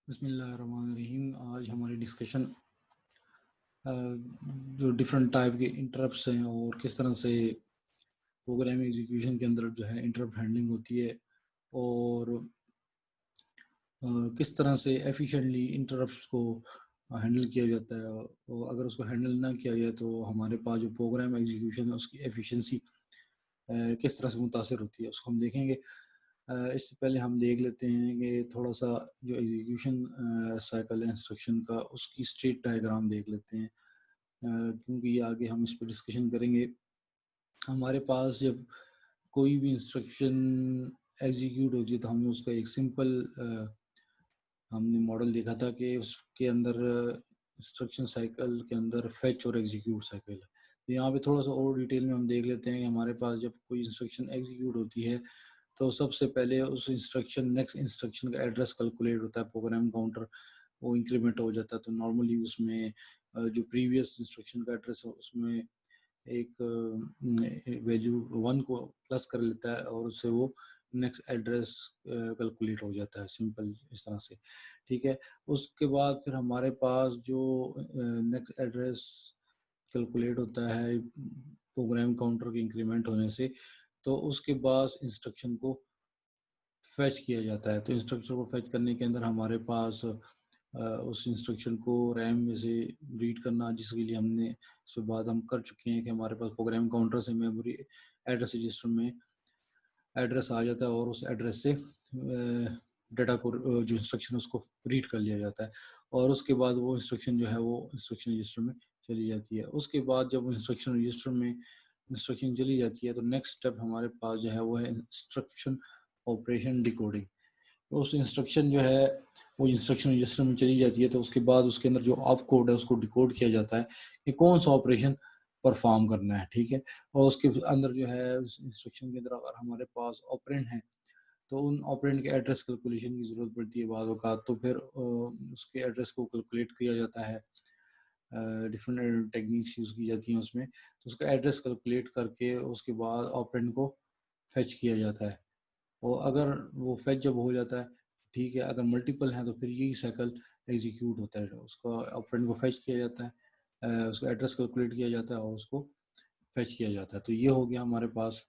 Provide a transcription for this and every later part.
बिस्मिल्लाहिर्रहमानिर्रहीम। आज हमारी डिस्कशन जो डिफरेंट टाइप के इंटरप्ट्स हैं और किस तरह से प्रोग्राम एग्जीक्यूशन के अंदर जो है इंटरप्ट हैंडलिंग होती है और किस तरह से एफिशिएंटली इंटरप्ट्स को हैंडल किया जाता है। और अगर उसको हैंडल ना किया जाए तो हमारे पास जो प्रोग्राम एग्जीक्यूशन है उसकी एफिशिएंसी किस तरह से मुतासर होती है उसको हम देखेंगे। इससे पहले हम देख लेते हैं कि थोड़ा सा जो एग्जीक्यूशन साइकिल है इंस्ट्रक्शन का उसकी स्टेट डायग्राम देख लेते हैं, क्योंकि ये आगे हम इस पर डिस्कशन करेंगे। हमारे पास जब कोई भी इंस्ट्रक्शन एग्जीक्यूट होती है तो हमने उसका एक सिंपल हमने मॉडल देखा था कि उसके अंदर इंस्ट्रक्शन साइकिल के अंदर फैच और एग्जीक्यूट साइकिल है। तो यहाँ पे थोड़ा सा और डिटेल में हम देख लेते हैं कि हमारे पास जब कोई इंस्ट्रक्शन एग्जीक्यूट होती है तो सबसे पहले उस इंस्ट्रक्शन नेक्स्ट इंस्ट्रक्शन का एड्रेस कैलकुलेट होता है, प्रोग्राम काउंटर वो इंक्रीमेंट हो जाता है। तो नॉर्मली उसमें जो प्रीवियस इंस्ट्रक्शन का एड्रेस है उसमें एक वैल्यू 1 को प्लस कर लेता है और उससे वो नेक्स्ट एड्रेस कैलकुलेट हो जाता है, सिंपल इस तरह से। ठीक है, उसके बाद फिर हमारे पास जो नेक्स्ट एड्रेस कैलकुलेट होता है प्रोग्राम काउंटर के इंक्रीमेंट होने से, तो उसके बाद इंस्ट्रक्शन को फैच किया जाता है। तो इंस्ट्रक्शन को फैच करने के अंदर हमारे पास उस इंस्ट्रक्शन को रैम में से रीड करना, जिसके लिए हमने इस पर बात हम कर चुके हैं कि हमारे पास प्रोग्राम काउंटर से मेमोरी एड्रेस रजिस्टर में एड्रेस आ जाता है और उस एड्रेस से डाटा को जो इंस्ट्रक्शन है उसको रीड कर लिया जाता है और उसके बाद वो इंस्ट्रक्शन जो है वो इंस्ट्रक्शन रजिस्टर में चली जाती है। उसके बाद जब इंस्ट्रक्शन रजिस्टर में इंस्ट्रक्शन चली जाती है तो नेक्स्ट स्टेप हमारे पास जो है वो है इंस्ट्रक्शन ऑपरेशन डिकोडिंग। उस इंस्ट्रक्शन जो है वो इंस्ट्रक्शन रजिस्टर में चली जाती है तो उसके बाद उसके अंदर जो ऑप कोड है उसको डिकोड किया जाता है कि कौन सा ऑपरेशन परफॉर्म करना है। ठीक है, और उसके अंदर जो है उस इंस्ट्रक्शन के अंदर अगर हमारे पास ऑपरेंड है तो उन ऑपरेंड के एड्रेस कैलकुलेशन की ज़रूरत पड़ती है बाद औक़ात, तो फिर उसके एड्रेस को कैलकुलेट किया जाता है। डिफरेंट टेक्निक्स यूज़ की जाती हैं उसमें, तो उसका एड्रेस कैलकुलेट करके उसके बाद ऑपरेंड को फेच किया जाता है। और अगर वो फेच जब हो जाता है, ठीक है, अगर मल्टीपल हैं तो फिर यही साइकिल एग्जीक्यूट होता है। उसका ऑपरेंड को फेच किया जाता है, उसका एड्रेस कैलकुलेट किया जाता है और उसको फेच किया जाता है। तो ये हो गया हमारे पास।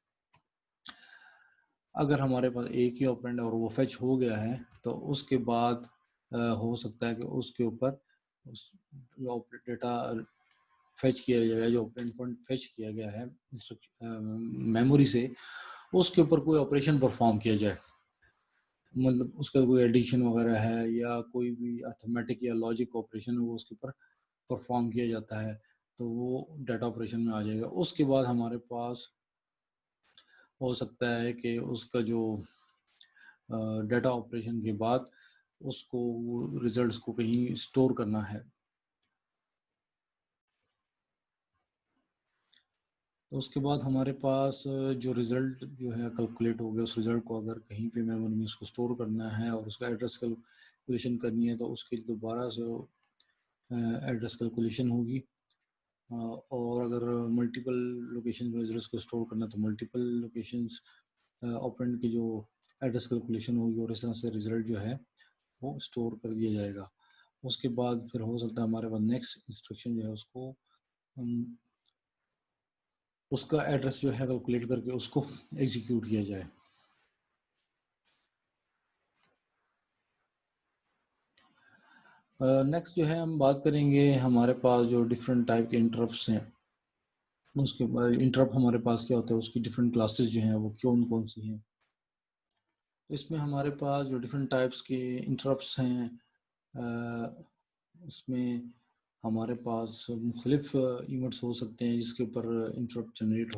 अगर हमारे पास एक ही ऑपरेंड है और वो फेच हो गया है तो उसके बाद हो सकता है कि उसके ऊपर उस जो डेटा फेच किया जाएगा, जो ऑपरेंड फंड फेच किया गया है मेमोरी से, उसके ऊपर कोई ऑपरेशन परफॉर्म किया जाए। मतलब उसका कोई एडिशन वगैरह है या कोई भी अर्थमेटिक या लॉजिक ऑपरेशन है वो उसके ऊपर परफॉर्म किया जाता है तो वो डाटा ऑपरेशन में आ जाएगा। उसके बाद हमारे पास हो सकता है कि उसका जो डाटा ऑपरेशन के बाद उसको रिजल्ट्स को कहीं स्टोर करना है। तो उसके बाद हमारे पास जो रिज़ल्ट जो है कैलकुलेट हो गया, उस रिज़ल्ट को अगर कहीं पे मेमोरी में उसको स्टोर करना है और उसका एड्रेस कैलकुलेशन करनी है तो उसके लिए दोबारा से एड्रेस कैलकुलेशन होगी। और अगर मल्टीपल लोकेशन में रिजल्ट्स को स्टोर करना है तो मल्टीपल लोकेशंस ऑपरेंड की जो एड्रेस कैलकुलेशन होगी और इस तरह से रिज़ल्ट जो है वो स्टोर कर दिया जाएगा। उसके बाद फिर हो सकता है हमारे पास नेक्स्ट इंस्ट्रक्शन जो है उसको उसका एड्रेस जो है कैलकुलेट करके उसको एग्जीक्यूट किया जाए। नेक्स्ट जो है हम बात करेंगे हमारे पास जो डिफरेंट टाइप के इंटरप्ट्स हैं, उसके बाद इंटरप्ट हमारे पास क्या होता है, उसकी डिफरेंट क्लासेस जो हैं वो कौन कौन सी हैं। तो इसमें हमारे पास जो डिफरेंट टाइप्स के इंटरप्ट्स हैं, उसमें हमारे पास मुख्तलिफ इवेंट्स हो सकते हैं जिसके ऊपर इंटरप्ट जनरेट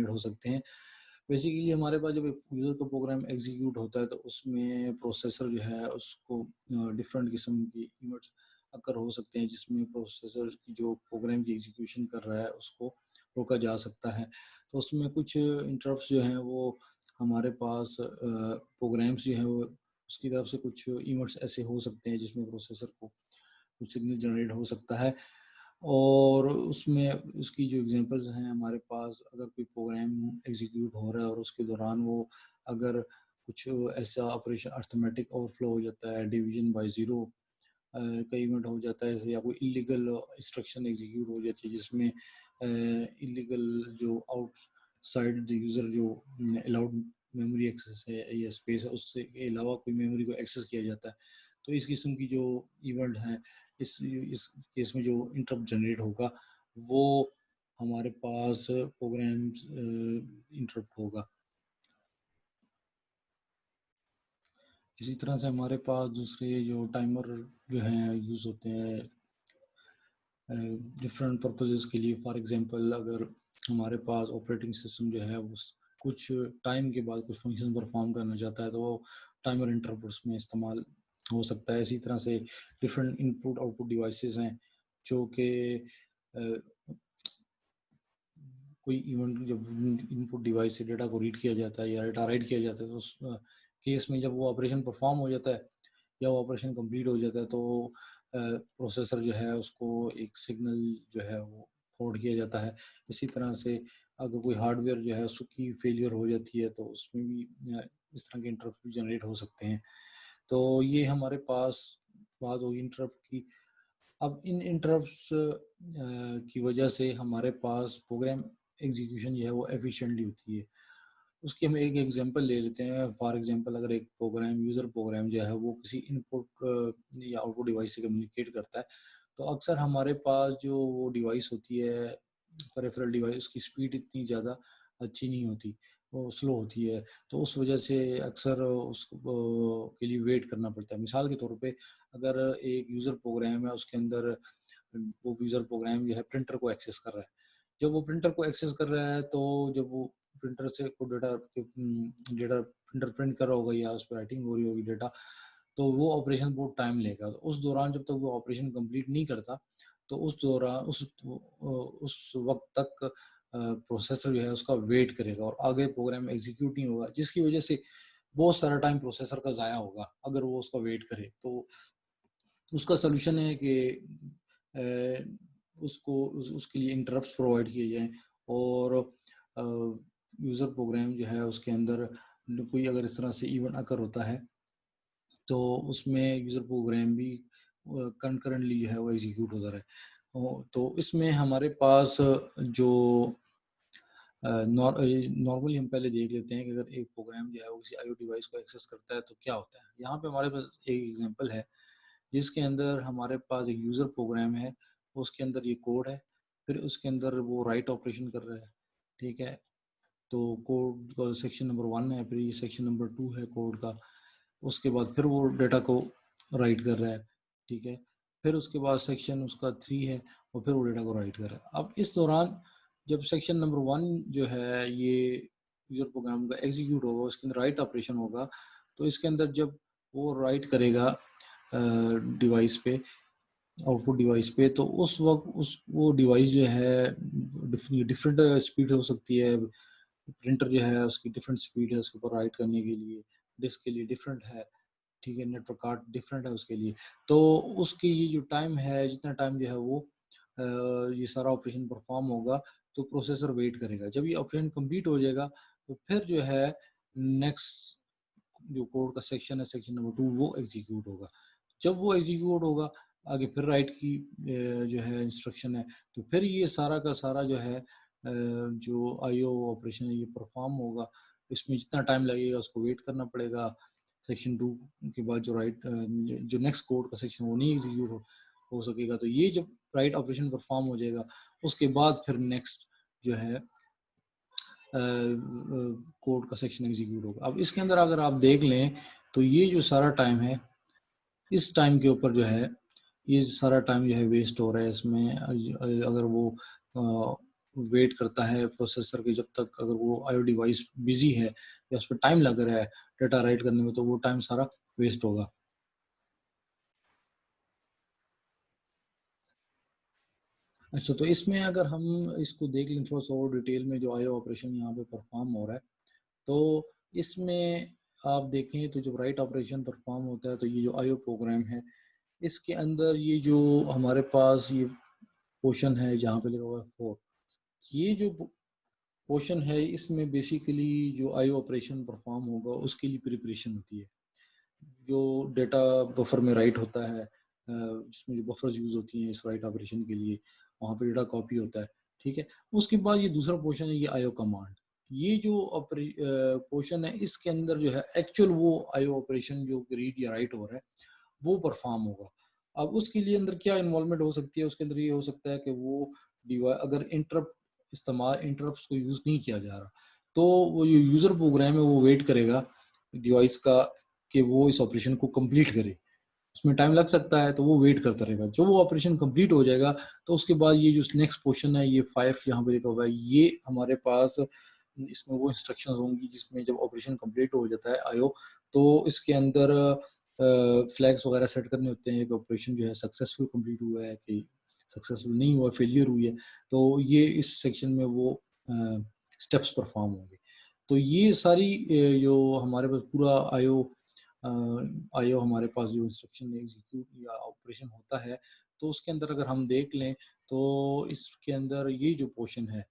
हो सकते हैं। बेसिकली हमारे पास जब एक यूज़र का प्रोग्राम एग्जीक्यूट होता है तो उसमें प्रोसेसर जो है उसको डिफरेंट किस्म की इवेंट्स अकर हो सकते हैं जिसमें प्रोसेसर की जो प्रोग्राम की एग्जीक्यूशन कर रहा है उसको रोका जा सकता है। तो उसमें कुछ इंटरप्ट्स जो हैं वो हमारे पास प्रोग्राम्स जो हैं वो उसकी तरफ से कुछ इवेंट्स ऐसे हो सकते हैं जिसमें प्रोसेसर को कुछ सिग्नल जनरेट हो सकता है। और उसमें उसकी जो एग्जांपल्स हैं हमारे पास, अगर कोई प्रोग्राम एग्जीक्यूट हो रहा है और उसके दौरान वो अगर कुछ ऐसा ऑपरेशन अर्थमेटिक ओवरफ्लो हो जाता है, डिवीजन बाय ज़ीरो कई इवेंट हो जाता है ऐसे, या कोई इलीगल इंस्ट्रक्शन एग्जीक्यूट हो जाती है जिसमें इलीगल जो आउटसाइड द यूज़र जो अलाउड मेमोरी एक्सेस है या स्पेस है उससे के अलावा कोई मेमोरी को एक्सेस किया जाता है। तो इस किस्म की जो इवेंट है, इस केस में जो इंटरप्ट जनरेट होगा वो हमारे पास प्रोग्राम्स इंटरप्ट होगा। इसी तरह से हमारे पास दूसरे जो टाइमर जो हैं यूज़ होते हैं डिफरेंट पर्पसेस के लिए। फॉर एग्जांपल अगर हमारे पास ऑपरेटिंग सिस्टम जो है वो कुछ टाइम के बाद कुछ फंक्शन परफॉर्म करना चाहता है तो वो टाइमर इंटरप्ट उसमें इस्तेमाल हो सकता है। इसी तरह से डिफरेंट इनपुट आउटपुट डिवाइसेस हैं जो कि कोई इवेंट जब इनपुट डिवाइस से डेटा को रीड किया जाता है या डेटा राइट किया जाता है तो उस केस में जब वो ऑपरेशन परफॉर्म हो जाता है या वो ऑपरेशन कंप्लीट हो जाता है तो प्रोसेसर जो है उसको एक सिग्नल जो है वो फॉरवर्ड किया जाता है। इसी तरह से अगर कोई हार्डवेयर जो है उसकी फेलियर हो जाती है तो उसमें भी इस तरह के इंटरप्ट जनरेट हो सकते हैं। तो ये हमारे पास बात होगी इंटरप्ट की। अब इन इंटरप्ट्स की वजह से हमारे पास प्रोग्राम एग्जीक्यूशन जो है वो एफिशिएंटली होती है। उसकी हम एक एग्जांपल ले लेते हैं। फॉर एग्जांपल अगर एक प्रोग्राम यूज़र प्रोग्राम जो है वो किसी इनपुट या आउटपुट डिवाइस से कम्युनिकेट करता है तो अक्सर हमारे पास जो वो डिवाइस होती है पेरिफेरल डिवाइस उसकी स्पीड इतनी ज़्यादा अच्छी नहीं होती, वो स्लो होती है। तो उस वजह से अक्सर के लिए वेट करना पड़ता है। मिसाल के तौर पे अगर एक यूज़र प्रोग्राम है उसके अंदर वो यूज़र प्रोग्राम जो है प्रिंटर को एक्सेस कर रहा है। जब वो प्रिंटर को एक्सेस कर रहा है तो जब वो प्रिंटर से को डेटा प्रिंटर प्रिंट कर रहा होगा या उस पर राइटिंग हो रही होगी डेटा, तो वो ऑपरेशन बहुत टाइम लेगा। तो उस दौरान जब तक वो ऑपरेशन कंप्लीट नहीं करता तो उस दौरान उस वक्त तक प्रोसेसर जो है उसका वेट करेगा और आगे प्रोग्राम एग्जीक्यूट नहीं होगा, जिसकी वजह से बहुत सारा टाइम प्रोसेसर का ज़ाया होगा अगर वो उसका वेट करे। तो उसका सलूशन है कि उसके लिए इंटरप्ट्स प्रोवाइड किए जाएं और यूज़र प्रोग्राम जो है उसके अंदर कोई अगर इस तरह से इवेंट अकर होता है तो उसमें यूज़र प्रोग्राम भी कंकरेंटली जो है वो एग्जीक्यूट होता रहे। तो इसमें हमारे पास जो नॉर्मली हम पहले देख लेते हैं कि अगर एक प्रोग्राम जो है वो किसी आईओ डिवाइस को एक्सेस करता है तो क्या होता है। यहाँ पे हमारे पास एक एग्जांपल है जिसके अंदर हमारे पास एक यूज़र प्रोग्राम है, उसके अंदर ये कोड है, फिर उसके अंदर वो राइट ऑपरेशन कर रहा है, ठीक है। तो कोड का सेक्शन नंबर 1 है, फिर ये सेक्शन नंबर 2 है कोड का, उसके बाद फिर वो डेटा को राइट कर रहा है, ठीक है। फिर उसके बाद सेक्शन उसका 3 है और फिर वो डेटा को राइट कर रहा है। अब इस दौरान जब सेक्शन नंबर 1 जो है ये यूज़र प्रोग्राम का एग्जीक्यूट होगा, उसके अंदर राइट ऑपरेशन होगा, तो इसके अंदर जब वो राइट करेगा डिवाइस पे, आउटपुट डिवाइस पे, तो उस वक्त उस वो डिवाइस जो है डिफरेंट स्पीड हो सकती है। प्रिंटर जो है उसकी डिफरेंट स्पीड है उसके ऊपर राइट करने के लिए, डिस्क के लिए डिफरेंट है, ठीक है, नेटवर्क कार्ड डिफरेंट है उसके लिए। तो उसकी ये जो टाइम है, जितना टाइम जो है वो ये सारा ऑपरेशन परफॉर्म होगा तो प्रोसेसर वेट करेगा। जब ये ऑपरेशन कंप्लीट हो जाएगा तो फिर जो है नेक्स्ट जो कोड का सेक्शन है सेक्शन नंबर 2 वो एग्जीक्यूट होगा। जब वो एग्जीक्यूट होगा आगे फिर राइट की जो है इंस्ट्रक्शन है, तो फिर ये सारा का सारा जो है जो आईओ ऑपरेशन है ये परफॉर्म होगा। इसमें जितना टाइम लगेगा उसको वेट करना पड़ेगा। सेक्शन 2 के बाद जो राइट जो नेक्स्ट कोड का सेक्शन वो नहीं एग्जीक्यूट हो सकेगा। तो ये जब राइट ऑपरेशन परफॉर्म हो जाएगा उसके बाद फिर नेक्स्ट जो है कोड का सेक्शन एग्जीक्यूट होगा। अब इसके अंदर अगर आप देख लें तो ये जो सारा टाइम है, इस टाइम के ऊपर जो है ये सारा टाइम जो है वेस्ट हो रहा है इसमें। अगर वो वेट करता है प्रोसेसर के जब तक अगर वो आईओ डिवाइस बिजी है या उस पर टाइम लग रहा है डेटा राइट करने में, तो वो टाइम सारा वेस्ट होगा। अच्छा, तो इसमें अगर हम इसको देख लें थोड़ा सा और डिटेल में, जो आईओ ऑपरेशन यहाँ पे परफॉर्म हो रहा है, तो इसमें आप देखें तो जब राइट ऑपरेशन परफॉर्म होता है तो ये जो आईओ प्रोग्राम है इसके अंदर ये जो हमारे पास ये पोर्शन है जहाँ पे लिखा हुआ है 4, ये जो पोर्शन है, इसमें बेसिकली जो आईओ ऑपरेशन परफॉर्म होगा उसके लिए प्रिपरेशन होती है। जो डेटा बफर में राइट होता है, जिसमें जो बफर्स यूज़ होती हैं इस राइट ऑपरेशन के लिए, वहाँ पे डेटा कॉपी होता है, ठीक है। उसके बाद ये दूसरा पोर्शन है, ये आईओ कमांड। ये जो पोर्शन है, इसके अंदर जो है एक्चुअल वो आईओ ऑपरेशन जो रीड या राइट हो रहा है वो परफॉर्म होगा। अब उसके लिए अंदर क्या इन्वॉल्वमेंट हो सकती है, उसके अंदर ये हो सकता है कि वो डिवाइस अगर इंटरप्ट्स को यूज़ नहीं किया जा रहा, तो वो जो यूज़र प्रोग्राम है वो वेट करेगा डिवाइस का कि वो इस ऑपरेशन को कंप्लीट करे। उसमें टाइम लग सकता है, तो वो वेट करता रहेगा। जब वो ऑपरेशन कंप्लीट हो जाएगा, तो उसके बाद ये जो नेक्स्ट पोर्शन है, ये 5 यहाँ पे लिखा हुआ है, ये हमारे पास इसमें वो इंस्ट्रक्शंस होंगी जिसमें जब ऑपरेशन कंप्लीट हो जाता है आईओ, तो इसके अंदर फ्लैग्स वगैरह सेट करने होते हैं कि ऑपरेशन जो है सक्सेसफुल कंप्लीट हुआ है कि सक्सेसफुल नहीं हुआ, फेलियर हुई है। तो ये इस सेक्शन में वो स्टेप्स परफॉर्म होंगे। तो ये सारी जो हमारे पास पूरा आईओ हमारे पास जो इंस्ट्रक्शन एग्जीक्यूट या ऑपरेशन होता है, तो उसके अंदर अगर हम देख लें, तो इसके अंदर ये जो पोर्शन है,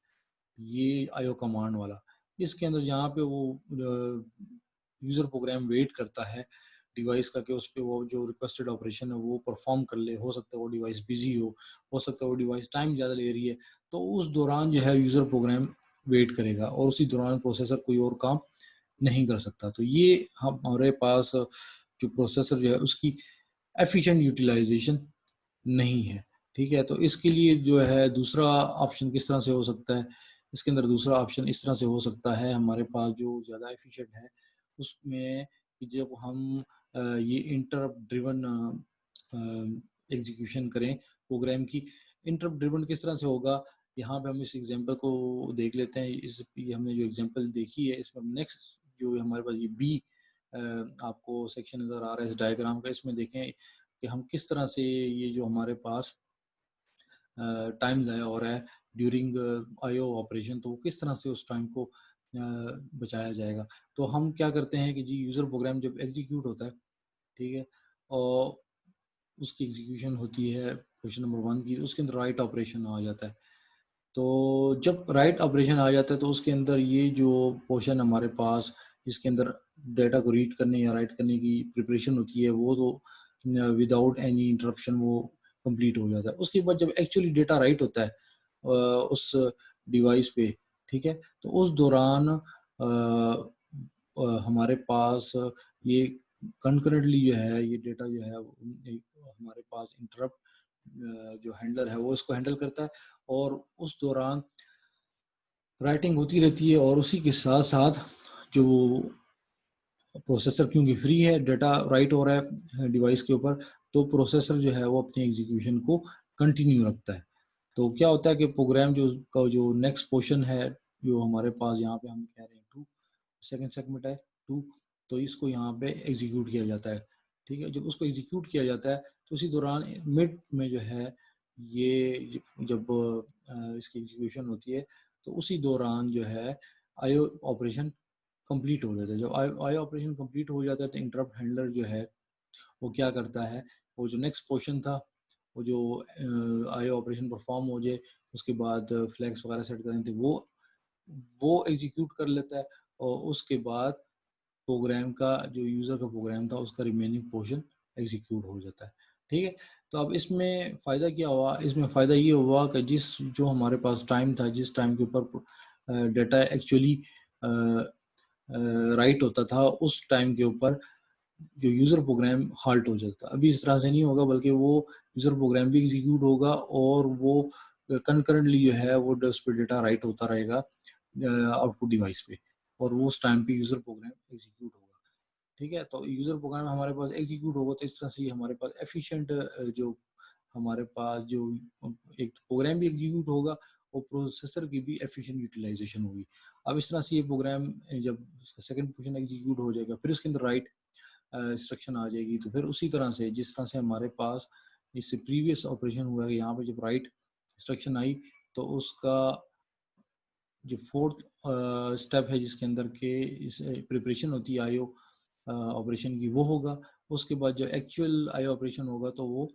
ये आईओ कमांड वाला, इसके अंदर जहाँ पे वो यूज़र प्रोग्राम वेट करता है डिवाइस का कि उस पे वो जो रिक्वेस्टेड ऑपरेशन है वो परफॉर्म कर ले। हो सकता है वो डिवाइस बिजी हो सकता है वो डिवाइस टाइम ज़्यादा ले रही है, तो उस दौरान जो है यूज़र प्रोग्राम वेट करेगा और उसी दौरान प्रोसेसर कोई और काम नहीं कर सकता। तो ये हमारे पास जो प्रोसेसर जो है उसकी एफिशिएंट यूटिलाइजेशन नहीं है, ठीक है। तो इसके लिए जो है दूसरा ऑप्शन किस तरह से हो सकता है, इसके अंदर दूसरा ऑप्शन इस तरह से हो सकता है हमारे पास जो ज़्यादा एफिशिएंट है उसमें कि जब हम ये इंटरप्ट ड्रिवन एग्जीक्यूशन करें प्रोग्राम की। इंटरप्ट ड्रिवन किस तरह से होगा, यहाँ पे हम इस एग्जांपल को देख लेते हैं। ये हमने जो एग्जांपल देखी है, इसमें नेक्स्ट जो हमारे पास ये बी आपको सेक्शन नज़र आ रहा है इस डायग्राम का, इसमें देखें कि हम किस तरह से ये जो हमारे पास टाइम ज़ाया हो रहा है ड्यूरिंग आईओ ऑपरेशन, तो किस तरह से उस टाइम को बचाया जाएगा। तो हम क्या करते हैं कि जी यूज़र प्रोग्राम जब एग्जीक्यूट होता है, ठीक है, और उसकी एग्जीक्यूशन होती है क्वेश्चन नंबर 1 की, उसके अंदर राइट ऑपरेशन आ जाता है। तो जब राइट ऑपरेशन आ जाता है तो उसके अंदर ये जो पोर्शन हमारे पास इसके अंदर डेटा को रीड करने या राइट करने की प्रिपरेशन होती है, वो तो विदाउट एनी इंटरप्शन वो कंप्लीट हो जाता है। उसके बाद जब एक्चुअली डेटा राइट होता है उस डिवाइस पे, ठीक है, तो उस दौरान हमारे पास ये कंकरेंटली जो है ये डेटा जो है हमारे पास इंटरप्ट जो हैंडलर है वो इसको हैंडल करता है और उस दौरान राइटिंग होती रहती है और उसी के साथ साथ जो प्रोसेसर क्योंकि फ्री है, डेटा राइट हो रहा है डिवाइस के ऊपर, तो प्रोसेसर जो है वो अपनी एग्जीक्यूशन को कंटिन्यू रखता है। तो क्या होता है कि प्रोग्राम जो का जो नेक्स्ट पोर्शन है जो हमारे पास यहाँ पे हम कह रहे हैं टू सेकेंड सेगमेंट है टू, तो इसको यहाँ पे एग्जीक्यूट किया जाता है, ठीक है। जब उसको एग्जीक्यूट किया जाता है तो उसी दौरान मिड में जो है ये जब इसकी एग्जीक्यूशन होती है तो उसी दौरान जो है आईओ ऑपरेशन कंप्लीट हो जाता है। जब आईओ ऑपरेशन कंप्लीट हो जाता है तो इंटरप्ट हैंडलर जो है वो क्या करता है, वो जो नेक्स्ट पोर्शन था, वो जो आईओ ऑपरेशन परफॉर्म हो जाए उसके बाद फ्लैग्स वगैरह सेट करने थे वो एग्जीक्यूट कर लेता है और उसके बाद प्रोग्राम का जो यूज़र का प्रोग्राम था उसका रिमेनिंग पोर्शन एग्जीक्यूट हो जाता है, ठीक है। तो अब इसमें फ़ायदा क्या हुआ, इसमें फ़ायदा ये हुआ कि जिस जो हमारे पास टाइम था, जिस टाइम के ऊपर डेटा एक्चुअली राइट होता था, उस टाइम के ऊपर जो यूज़र प्रोग्राम हाल्ट हो जाता है। अभी इस तरह से नहीं होगा, बल्कि वो यूज़र प्रोग्राम भी एग्जीक्यूट होगा और वो कंकरेंटली जो है वो उस पे डेटा राइट होता रहेगा आउटपुट डिवाइस पे और वो उस टाइम पे यूज़र प्रोग्राम एग्जीक्यूट होगा, ठीक है। तो यूज़र प्रोग्राम हमारे पास एग्जीक्यूट होगा तो इस तरह से ये हमारे पास एफिशिएंट जो हमारे पास जो एक प्रोग्राम भी एग्जीक्यूट होगा और प्रोसेसर की भी एफिशिएंट यूटिलाइजेशन होगी। अब इस तरह से ये प्रोग्राम जब उसका सेकंड पोर्शन एग्जीक्यूट हो जाएगा फिर उसके अंदर राइट इंस्ट्रक्शन आ जाएगी, तो फिर उसी तरह से जिस तरह से हमारे पास इससे प्रीवियस ऑपरेशन हुआ है यहाँ पे जब राइट इंस्ट्रक्शन आई तो उसका जो फोर्थ स्टेप है जिसके अंदर के इस प्रिपरेशन होती है आईओ ऑपरेशन की वो होगा। उसके बाद जो एक्चुअल आईओ ऑपरेशन होगा तो वो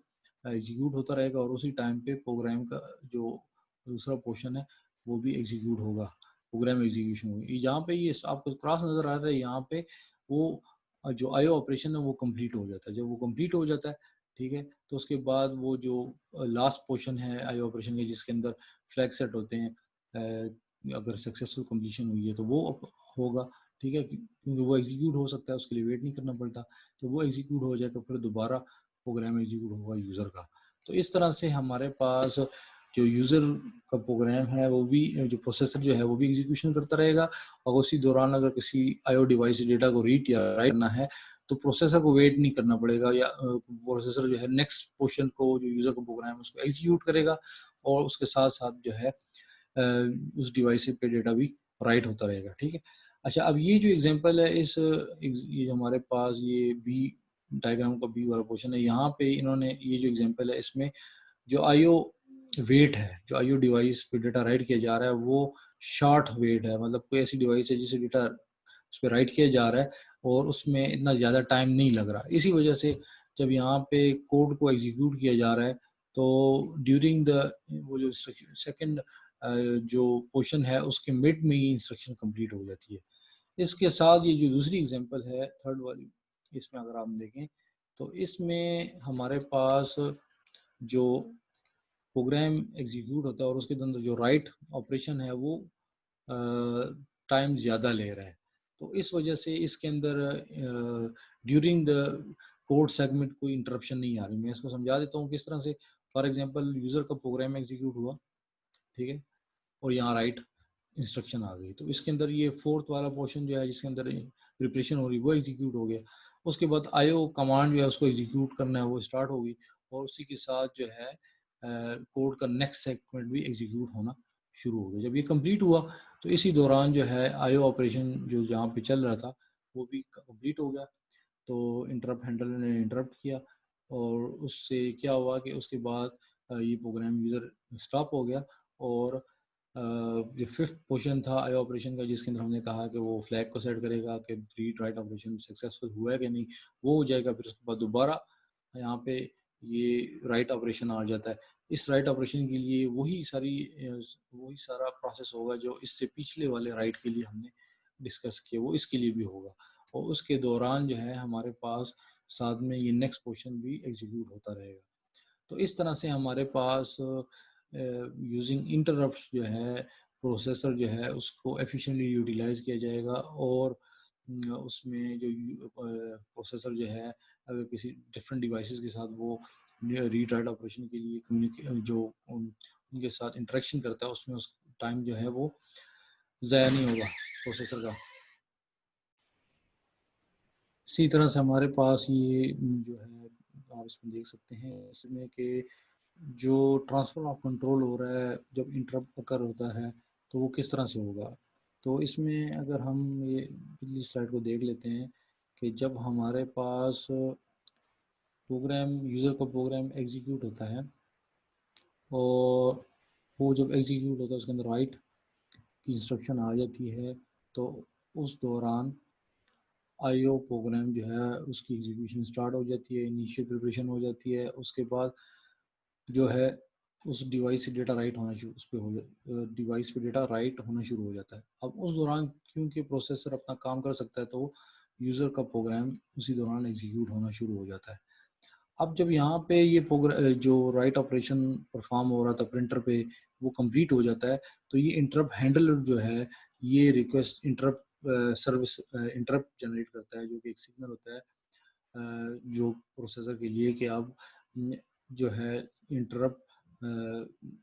एग्जीक्यूट होता रहेगा और उसी टाइम पे प्रोग्राम का जो दूसरा पोर्शन है वो भी एग्जीक्यूट होगा प्रोग्राम एग्जीक्यूशन हुई। यहाँ पे ये आपको क्रॉस नज़र आ रहा है, यहाँ पे वो जो आईओ ऑपरेशन है वो कंप्लीट हो जाता है। जब वो कंप्लीट हो जाता है, ठीक है, तो उसके बाद वो जो लास्ट पोर्शन है आईओ ऑपरेशन के, जिसके अंदर फ्लैग सेट होते हैं, अगर सक्सेसफुल कंप्लीशन हुई है तो वो होगा, ठीक है, क्योंकि वो एग्जीक्यूट हो सकता है, उसके लिए वेट नहीं करना पड़ता। तो वो एग्जीक्यूट हो जाएगा, फिर दोबारा प्रोग्राम एग्जीक्यूट होगा यूज़र का। तो इस तरह से हमारे पास जो यूज़र का प्रोग्राम है वो भी, जो प्रोसेसर जो है वो भी एग्जीक्यूशन करता रहेगा, और उसी दौरान अगर किसी आईओ डिवाइस से डेटा को रीड या राइट करना है तो प्रोसेसर को वेट नहीं करना पड़ेगा, या प्रोसेसर जो है नेक्स्ट पोर्शन को, जो यूज़र का प्रोग्राम है उसको एग्जीक्यूट करेगा, और उसके साथ साथ जो है उस डिवाइस पे डेटा भी राइट होता रहेगा, ठीक है। अच्छा, अब ये जो एग्जांपल है, ये हमारे पास ये बी डायग्राम का बी वाला पोर्शन है, यहाँ पे इन्होंने ये जो एग्जांपल है इसमें जो आईओ वेट है, जो आईओ डिवाइस पे डेटा राइट किया जा रहा है वो शॉर्ट वेट है, मतलब कोई ऐसी डिवाइस है जिसे डेटा उस पर राइट किया जा रहा है और उसमें इतना ज़्यादा टाइम नहीं लग रहा। इसी वजह से जब यहाँ पे कोड को एग्जीक्यूट किया जा रहा है तो ड्यूरिंग द वो जो सेकंड जो पोर्शन है उसके मिड में ही इंस्ट्रक्शन कंप्लीट हो जाती है। इसके साथ ये जो दूसरी एग्जांपल है थर्ड वाली, इसमें अगर आप देखें तो इसमें हमारे पास जो प्रोग्राम एग्जीक्यूट होता है और उसके अंदर जो राइट ऑपरेशन है वो टाइम ज़्यादा ले रहा है। तो इस वजह से इसके अंदर ड्यूरिंग द कोड सेगमेंट कोई इंटरप्शन नहीं आ रही। मैं इसको समझा देता हूँ किस तरह से। फॉर एग्जांपल यूज़र का प्रोग्राम एग्जीक्यूट हुआ, ठीक है, और यहाँ राइट इंस्ट्रक्शन आ गई, तो इसके अंदर ये फोर्थ वाला पोर्शन जो है जिसके अंदर प्रिपरेशन हो रही वो एग्जीक्यूट हो गया। उसके बाद आईओ कमांड जो है उसको एग्जीक्यूट करना है वो स्टार्ट हो गई, और उसी के साथ जो है कोड का नेक्स्ट सेगमेंट भी एग्जीक्यूट होना शुरू हो गया। जब ये कंप्लीट हुआ तो इसी दौरान जो है आईओ ऑपरेशन जो जहाँ पे चल रहा था वो भी कंप्लीट हो गया। तो इंटरप्ट हैंडलर ने इंटरप्ट किया, और उससे क्या हुआ कि उसके बाद ये प्रोग्राम यूज़र स्टॉप हो गया, और जो फिफ्थ पोर्शन था आई ऑपरेशन का जिसके अंदर हमने कहा कि वो फ्लैग को सेट करेगा कि रीड राइट ऑपरेशन सक्सेसफुल हुआ है कि नहीं, वो हो जाएगा। फिर उसके बाद दोबारा यहाँ पे ये राइट ऑपरेशन आ जाता है। इस राइट ऑपरेशन के लिए वही सारा प्रोसेस होगा जो इससे पिछले वाले राइट के लिए हमने डिस्कस किया, वो इसके लिए भी होगा, और उसके दौरान जो है हमारे पास साथ में ये नेक्स्ट पोर्शन भी एग्जीक्यूट होता रहेगा। तो इस तरह से हमारे पास यूजिंग इंटरप्ट्स जो है प्रोसेसर जो है उसको एफिशिएंटली यूटिलाइज किया जाएगा, और उसमें जो प्रोसेसर जो है अगर किसी डिफरेंट डिवाइसेस के साथ वो रीड राइट ऑपरेशन के लिए उनके साथ इंटरेक्शन करता है उसमें उस टाइम जो है वो ज़ाया नहीं होगा प्रोसेसर का। इसी तरह से हमारे पास ये जो है आप इसमें देख सकते हैं इसमें कि जो ट्रांसफ़र ऑफ कंट्रोल हो रहा है जब इंटरप्ट अकर होता है तो वो किस तरह से होगा। तो इसमें अगर हम ये पिछली स्लाइड को देख लेते हैं कि जब हमारे पास प्रोग्राम यूज़र का प्रोग्राम एग्जीक्यूट होता है, और वो जब एग्जीक्यूट होता है उसके अंदर राइट की इंस्ट्रक्शन आ जाती है, तो उस दौरान आईओ प्रोग्राम जो है उसकी एग्जीक्यूशन स्टार्ट हो जाती है, इनिशियल प्रिपरेशन हो जाती है। उसके बाद जो है उस डिवाइस से डेटा राइट होना शुरू उस पे हो डिवाइस पे डेटा राइट होना शुरू हो जाता है। अब उस दौरान क्योंकि प्रोसेसर अपना काम कर सकता है तो यूज़र का प्रोग्राम उसी दौरान एग्जीक्यूट होना शुरू हो जाता है। अब जब यहाँ पे ये जो राइट ऑपरेशन परफॉर्म हो रहा था प्रिंटर पे वो कंप्लीट हो जाता है, तो ये इंटरप्ट हैंडलर जो है ये request interrupt service interrupt generate करता है, जो कि एक सिग्नल होता है जो प्रोसेसर के लिए कि अब जो है इंटरप्ट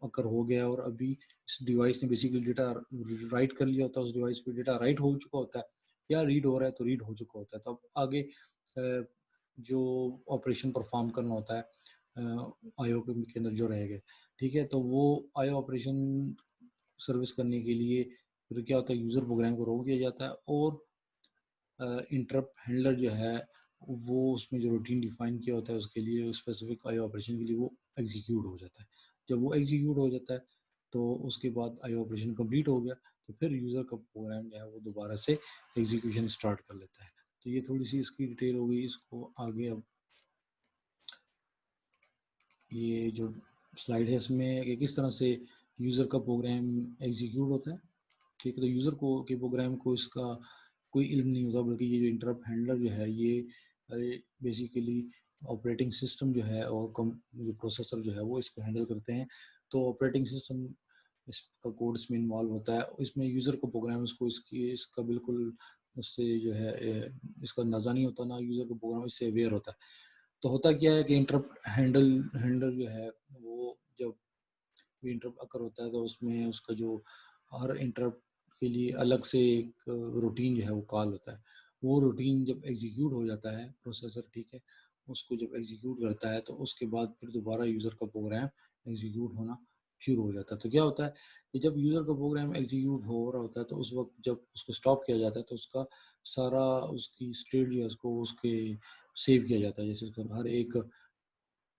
अकर हो गया, और अभी इस डिवाइस ने बेसिकली डेटा राइट कर लिया होता है, उस डिवाइस पे डेटा राइट हो चुका होता है या रीड हो रहा है तो रीड हो चुका होता है। तो अब आगे जो ऑपरेशन परफॉर्म करना होता है आईओ के अंदर जो रह गए, ठीक है, तो वो आईओ ऑपरेशन सर्विस करने के लिए फिर क्या होता है यूज़र प्रोग्राम को रोक दिया जाता है, और इंटरप्ट हैंडलर जो है वो उसमें जो रूटीन डिफाइन किया होता है उसके लिए स्पेसिफिक आई ऑपरेशन के लिए वो एग्जीक्यूट हो जाता है। जब वो एग्जीक्यूट हो जाता है तो उसके बाद आई ऑपरेशन कंप्लीट हो गया, तो फिर यूज़र का प्रोग्राम जो है वो दोबारा से एग्जीक्यूशन स्टार्ट कर लेता है। तो ये थोड़ी सी इसकी डिटेल हो गई। इसको आगे अब ये जो स्लाइड है इसमें कि किस तरह से यूज़र का प्रोग्राम एग्जीक्यूट होता है। ठीक है। तो यूज़र को के प्रोग्राम को इसका कोई इल्म नहीं होता, बल्कि ये जो इंटरप्ट हैंडलर जो है ये बेसिकली ऑपरेटिंग सिस्टम जो है और जो प्रोसेसर जो है वो इसको हैंडल करते हैं। तो ऑपरेटिंग सिस्टम इसका कोड इसमें इन्वॉल्व होता है, इसमें यूज़र को प्रोग्राम इसका बिल्कुल उससे जो है इसका अंदाज़ा नहीं होता, ना यूज़र को प्रोग्राम इससे अवेयर होता है। तो होता क्या है कि इंटरप्ट हैंडलर जो है वो जब भी इंटरप्ट अकर होता है तो उसमें उसका जो हर इंटरप्ट के लिए अलग से एक रूटीन जो है वो कॉल होता है। वो रूटीन जब एग्जीक्यूट हो जाता है प्रोसेसर, ठीक है, उसको जब एग्जीक्यूट करता है तो उसके बाद फिर दोबारा यूज़र का प्रोग्राम एग्जीक्यूट होना शुरू हो जाता है। तो क्या होता है कि जब यूज़र का प्रोग्राम एग्जीक्यूट हो रहा होता है तो उस वक्त जब उसको स्टॉप किया जाता है तो उसका सारा उसकी स्टेट जो है उसको उसके सेव किया जाता है। जैसे उसका हर एक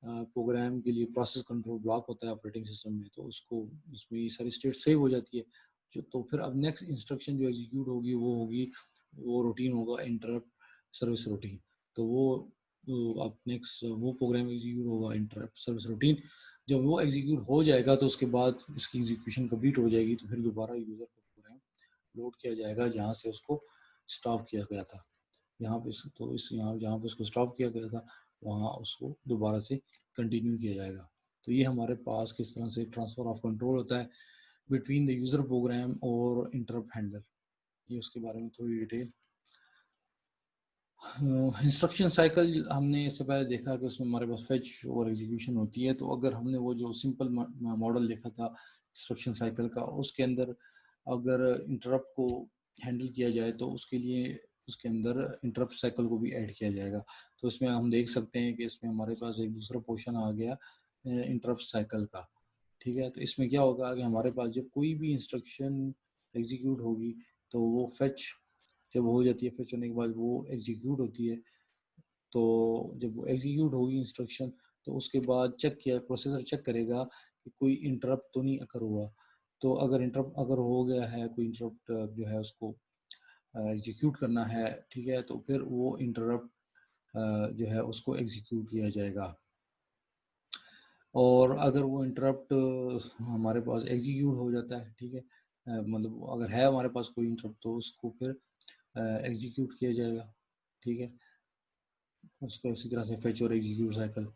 प्रोग्राम के लिए प्रोसेस कंट्रोल ब्लॉक होता है ऑपरेटिंग सिस्टम में, तो उसको उसमें ये सारी स्टेट सेव हो जाती है। जो तो फिर अब नेक्स्ट इंस्ट्रक्शन जो एग्जीक्यूट होगी वो रूटीन होगा इंटरप्ट सर्विस रूटीन। तो वो अब नेक्स्ट वो प्रोग्राम एग्जीक्यूट होगा इंटरप्ट सर्विस रूटीन। जब वो एग्जीक्यूट हो जाएगा तो उसके बाद इसकी एग्जीक्यूशन कंप्लीट हो जाएगी, तो फिर दोबारा यूज़र का प्रोग्राम लोड किया जाएगा जहाँ से उसको स्टॉप किया गया था। यहाँ पे तो इस यहाँ जहाँ पे उसको स्टॉप किया गया था वहाँ उसको दोबारा से कंटिन्यू किया जाएगा। तो ये हमारे पास किस तरह से ट्रांसफ़र ऑफ कंट्रोल होता है बिटवीन द यूज़र प्रोग्राम और इंटरप्ट हैंडलर, ये उसके बारे में थोड़ी डिटेल। इंस्ट्रक्शन साइकिल हमने इससे पहले देखा कि उसमें हमारे पास फेच और एग्जीक्यूशन होती है। तो अगर हमने वो जो सिंपल मॉडल देखा था इंस्ट्रक्शन साइकिल का, उसके अंदर अगर इंटरप्ट को हैंडल किया जाए तो उसके लिए उसके अंदर इंटरप्ट साइकिल को भी ऐड किया जाएगा। तो इसमें हम देख सकते हैं कि इसमें हमारे पास एक दूसरा पोर्शन आ गया इंटरप्ट साइकिल का। ठीक है, तो इसमें क्या होगा कि हमारे पास जब कोई भी इंस्ट्रक्शन एग्जीक्यूट होगी तो वो फेच जब हो जाती है, फेच होने के बाद वो एग्जीक्यूट होती है। तो जब वो एग्जीक्यूट होगी इंस्ट्रक्शन तो उसके बाद प्रोसेसर चेक करेगा कि कोई इंटरप्ट तो नहीं अकर हुआ। तो अगर इंटरप्ट अगर हो गया है, कोई इंटरप्ट जो है उसको एग्जीक्यूट करना है, ठीक है, तो फिर वो इंटरप्ट जो है उसको एग्जीक्यूट किया जाएगा। और अगर वो इंटरप्ट हमारे पास एग्जीक्यूट हो जाता है, ठीक है, मतलब अगर है हमारे पास कोई इंटरप्ट तो उसको फिर एग्जीक्यूट किया जाएगा। ठीक है, उसको इसी तरह से फेच और एग्जीक्यूट साइकिल।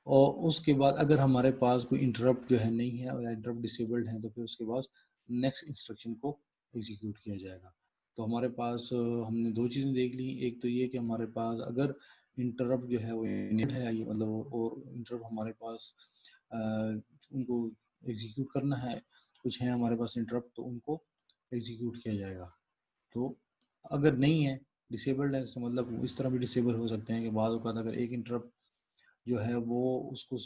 और उसके बाद अगर हमारे पास कोई इंटरप्ट जो है नहीं है या इंटरप्ट डिसेबल्ड है तो फिर उसके बाद नेक्स्ट इंस्ट्रक्शन को एग्जीक्यूट किया जाएगा। तो हमारे पास हमने दो चीज़ें देख ली। एक तो ये कि हमारे पास अगर इंटरप्ट जो है वो इनेबल है, ये मतलब और इंटरप्ट हमारे पास उनको एग्जीक्यूट करना है, कुछ है हमारे पास इंटरप्ट तो उनको एग्जीक्यूट किया जाएगा। तो अगर नहीं है, डिसेबल्ड है, इसका मतलब वो इस तरह भी डिसेबल हो सकते हैं कि बाद औक़ात अगर एक इंटरप्ट जो है वो उसको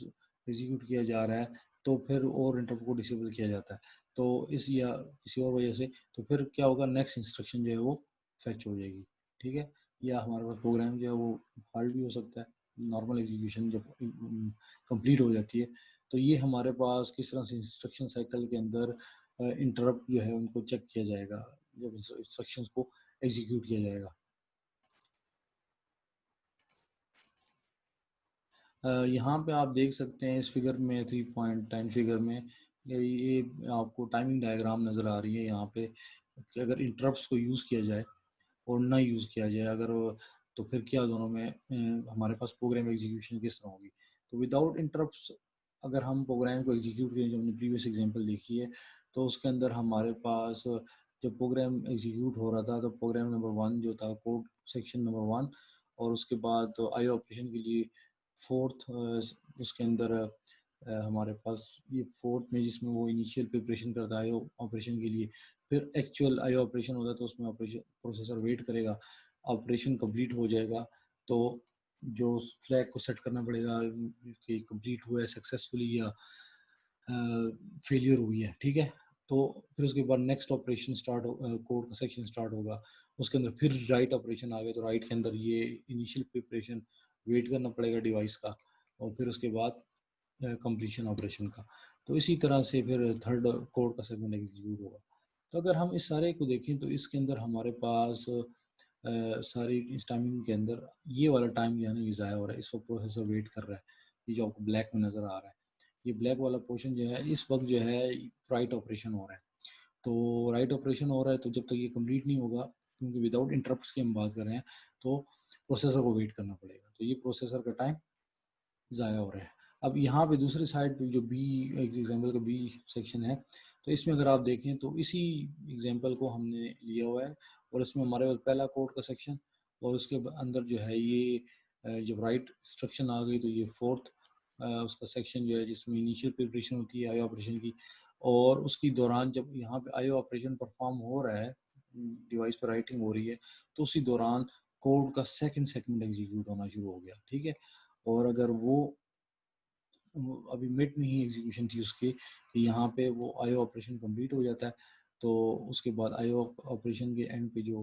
एग्जीक्यूट किया जा रहा है तो फिर और इंटरप्ट को डिसेबल किया जाता है। तो इस या किसी और वजह से तो फिर क्या होगा, नेक्स्ट इंस्ट्रक्शन जो है वो फेच हो जाएगी। ठीक है, या हमारे पास प्रोग्राम जो है वो हॉल्ट भी हो सकता है, नॉर्मल एग्जीक्यूशन जब कंप्लीट हो जाती है। तो ये हमारे पास किस तरह से इंस्ट्रक्शन साइकिल के अंदर इंटरप्ट जो है उनको चेक किया जाएगा जब इंस्ट्रक्शंस को एग्जीक्यूट किया जाएगा। यहाँ पे आप देख सकते हैं इस फिगर में 3.10 फिगर में ये आपको टाइमिंग डायग्राम नज़र आ रही है यहाँ पे कि अगर इंटरप्ट्स को यूज़ किया जाए और ना यूज़ किया जाए अगर तो फिर क्या दोनों में हमारे पास प्रोग्राम एग्जीक्यूशन किस तरह होगी। तो विदाउट इंटरप्ट्स अगर हम प्रोग्राम को एग्जीक्यूट करें, जो हमने प्रीवियस एग्जांपल देखी है, तो उसके अंदर हमारे पास जब प्रोग्राम एग्जीक्यूट हो रहा था तो प्रोग्राम नंबर 1 जो था, कोड सेक्शन नंबर 1, और उसके बाद आईओ ऑपरेशन के लिए फोर्थ उसके अंदर हमारे पास ये फोर्थ में जिसमें वो इनिशियल प्रिपरेशन करता है ऑपरेशन के लिए। फिर एक्चुअल आईओ ऑपरेशन होता है तो उसमें ऑपरेशन प्रोसेसर वेट करेगा, ऑपरेशन कंप्लीट हो जाएगा तो जो फ्लैग को सेट करना पड़ेगा कि कंप्लीट हुआ है सक्सेसफुली या फेलियर हुई है। ठीक है, तो फिर उसके बाद नेक्स्ट ऑपरेशन कोड का सेक्शन स्टार्ट होगा। उसके अंदर फिर राइट ऑपरेशन आ गया तो राइट के अंदर ये इनिशियल प्रिपरेशन वेट करना पड़ेगा डिवाइस का, और फिर उसके बाद कंप्लीशन ऑपरेशन का। तो इसी तरह से फिर थर्ड कोड का सेगमेंट एग्जीक्यूट होगा। तो अगर हम इस सारे को देखें तो इसके अंदर हमारे पास सारी इस टाइमिंग के अंदर ये वाला टाइम जो है ना ये ज़ाया हो रहा है, इस वक्त प्रोसेसर वेट कर रहा है। ये जो आपको ब्लैक में नज़र आ रहा है, ये ब्लैक वाला पोर्शन जो है इस वक्त जो है राइट ऑपरेशन हो रहा है। तो राइट ऑपरेशन हो रहा है, तो जब तक ये कंप्लीट नहीं होगा, क्योंकि विदाउट इंटरप्ट्स की हम बात कर रहे हैं, तो प्रोसेसर को वेट करना पड़ेगा, तो ये प्रोसेसर का टाइम ज़ाया हो रहा है। अब यहाँ पे दूसरी साइड पे जो बी एग्जाम्पल का बी सेक्शन है, तो इसमें अगर आप देखें तो इसी एग्जाम्पल को हमने लिया हुआ है, और इसमें हमारे पास पहला कोड का सेक्शन, और उसके अंदर जो है ये जब राइट इंस्ट्रक्शन आ गई तो ये फोर्थ उसका सेक्शन जो है, जिसमें इनिशियल प्रिपरेशन होती है आईओ ऑपरेशन की, और उसकी दौरान जब यहाँ पे आईओ ऑपरेशन परफॉर्म हो रहा है, डिवाइस पर राइटिंग हो रही है, तो उसी दौरान कोड का सेकंड सेगमेंट एग्जीक्यूट होना शुरू हो गया, ठीक है। और अगर वो अभी मिड में ही एग्जीक्यूशन थी उसकी, कि यहाँ पे वो आईओ ऑपरेशन कंप्लीट हो जाता है, तो उसके बाद आईओ ऑपरेशन के एंड पे जो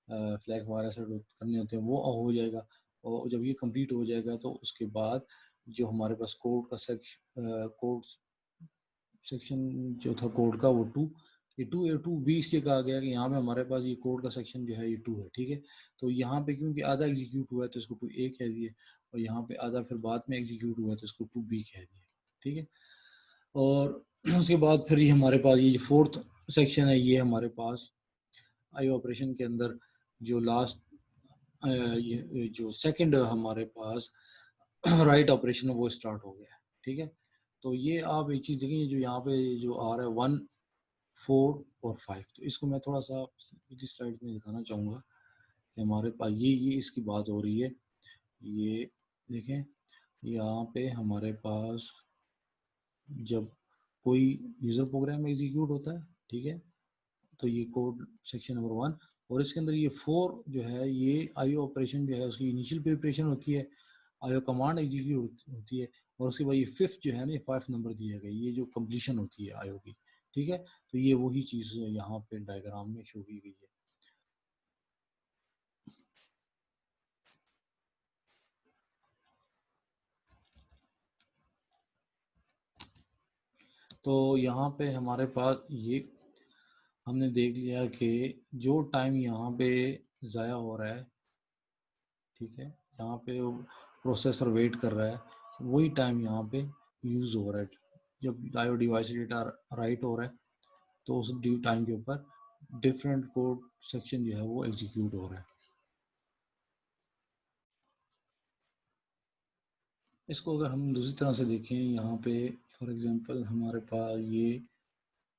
फ्लैग वगैरह सेट करने होते हैं वो हो जाएगा, और जब ये कंप्लीट हो जाएगा तो उसके बाद जो हमारे पास कोड का कोड सेक्शन जो था कोड का, वो टू बी इसलिए कहा गया कि यहाँ पे हमारे पास ये कोड का सेक्शन जो है ये 2 है, ठीक है। तो यहाँ पे क्योंकि आधा एग्जीक्यूट हुआ है तो इसको 2A कह दिए, और यहाँ पे आधा फिर बाद में एग्जीक्यूट हुआ है तो इसको 2B कह दिए, ठीक है। और उसके बाद फिर ये हमारे पास ये जो फोर्थ सेक्शन है, ये हमारे पास आई ऑपरेशन के अंदर जो लास्ट ये जो सेकंड हमारे पास राइट ऑपरेशन है वो स्टार्ट हो गया है, ठीक है। तो ये आप एक चीज़ देखिए, जो यहाँ पे जो आ रहा है 1, 4 और 5, तो इसको मैं थोड़ा सा पिछली स्लाइड में दिखाना चाहूँगा कि हमारे पास ये इसकी बात हो रही है। ये देखें, यहाँ पे हमारे पास जब कोई यूज़र प्रोग्राम एग्जीक्यूट होता है, ठीक है, तो ये कोड सेक्शन नंबर 1, और इसके अंदर ये 4 जो है ये आईओ ऑपरेशन जो है उसकी इनिशियल प्रिपरेशन होती है, आईओ कमांड एग्जीक्यूट होती है, और उसके बाद ये 5th जो है ना, ये 5 नंबर दिया गया, ये जो कंप्लीशन होती है आईओ की, ठीक है। तो ये वही चीज़ यहाँ पे डायग्राम में शो की गई है। तो यहाँ पे हमारे पास ये हमने देख लिया कि जो टाइम यहाँ पे ज़ाया हो रहा है, ठीक है, यहाँ पे प्रोसेसर वेट कर रहा है, वही टाइम यहाँ पे यूज़ हो रहा है। जब आईओ डिवाइस डेटा राइट हो रहा है तो उस ड्यू टाइम के ऊपर डिफरेंट कोड सेक्शन जो है वो एग्जीक्यूट हो रहा है। इसको अगर हम दूसरी तरह से देखें, यहाँ पे फॉर एग्जांपल हमारे पास ये